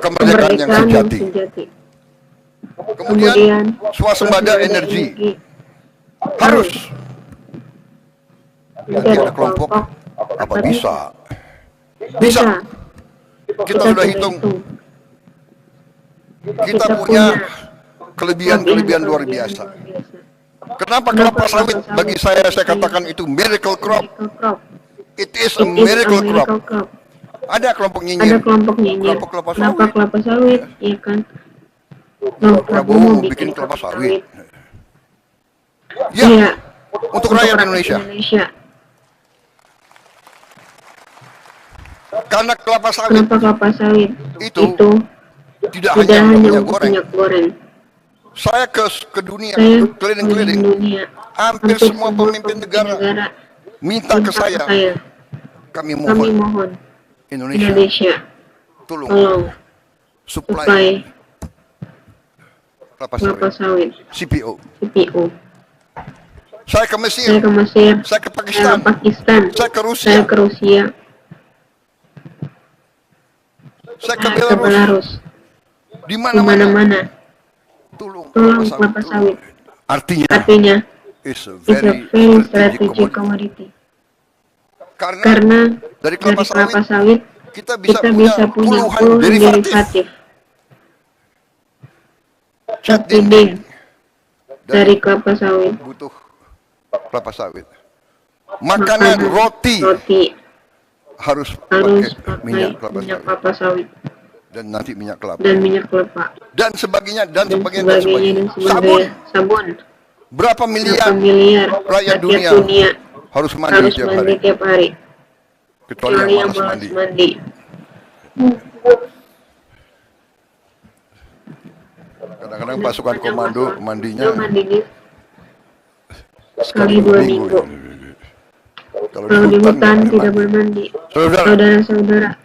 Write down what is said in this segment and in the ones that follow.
kemerdekaan yang sejati. Kemudian swasembada energi harus. Nanti ada kelompok apa bisa? Bisa. Kita sudah hitung. Kita punya kelebihan luar biasa. Kenapa kelapa sawit bagi saya katakan itu miracle crop. It is a miracle crop. Ada kelompok nyinyir. Kenapa kelapa sawit? Iya kan? Prabowo mau bikin kelapa sawit. Ya, untuk rakyat Indonesia. Karena kelapa sawit itu tidak hanya minyak goreng. Saya ke dunia, keliling-keliling. Hampir semua pemimpin negara minta ke saya. Kami mohon Indonesia tolong supply kelapa sawit. CPO. Saya ke Mesir, saya ke Pakistan, saya ke Rusia, saya ke Belarus, di mana-mana. Tolong kelapa sawit. Artinya it's a very strategic commodity. Karena dari kelapa sawit kita bisa punya puluhan derivatif. Cat dinding dari kelapa sawit. Butuh kelapa sawit. Makanan roti harus pakai minyak kelapa sawit. Dan nanti minyak kelapa. Dan sebagainya. Sabun. Berapa miliar rakyat dunia harus mandi tiap hari. Kecuali yang malas mandi. Kadang-kadang pasukan komando mandinya sekali 2 minggu. Kalau di hutan tidak boleh mandi. Saudara-saudara.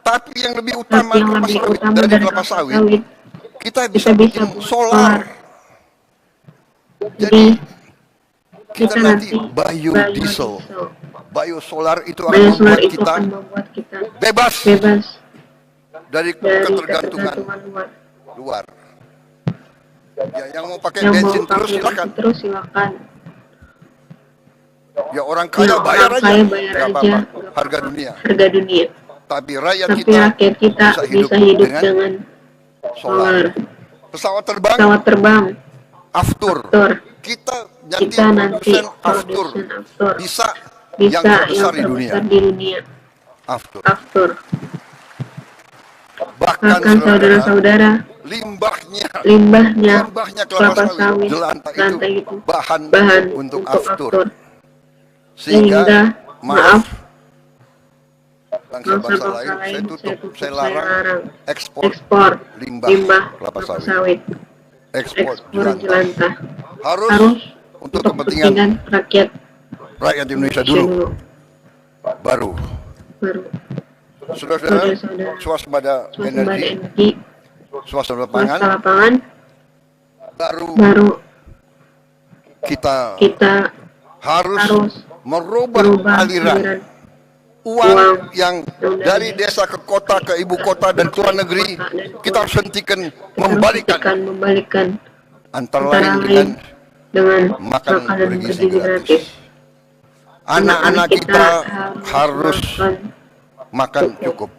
Tapi yang lebih utama dari kelapa sawit, kita bisa bikin solar. Jadi kita nanti biodiesel, biosolar itu akan membuat kita bebas dari ketergantungan luar. Ya, yang mau pakai bensin terus silakan. Ya orang kaya bayar aja, nggak apa-apa, harga dunia. Tapi rakyat kita bisa hidup dengan solar. Pesawat terbang, Aftur. Kita nanti produsen Aftur bisa yang terbesar di dunia. Aftur. Bahkan saudara-saudara, limbahnya kelapa sawit jelantah itu bahan untuk Aftur. Sehingga maaf bangsa-bangsa lain saya larang ekspor limbah kelapa sawit. Ekspor jelantah harus untuk kepentingan rakyat Indonesia dulu. Baru. Saudara-saudara, swasembada energi, swasembada pangan, baru kita harus merubah aliran uang yang dari desa ke kota, ke ibu kota dan ke luar negeri. Kita harus hentikan membalikan antara lain dengan makan bergizi gratis. Anak-anak kita harus makan cukup.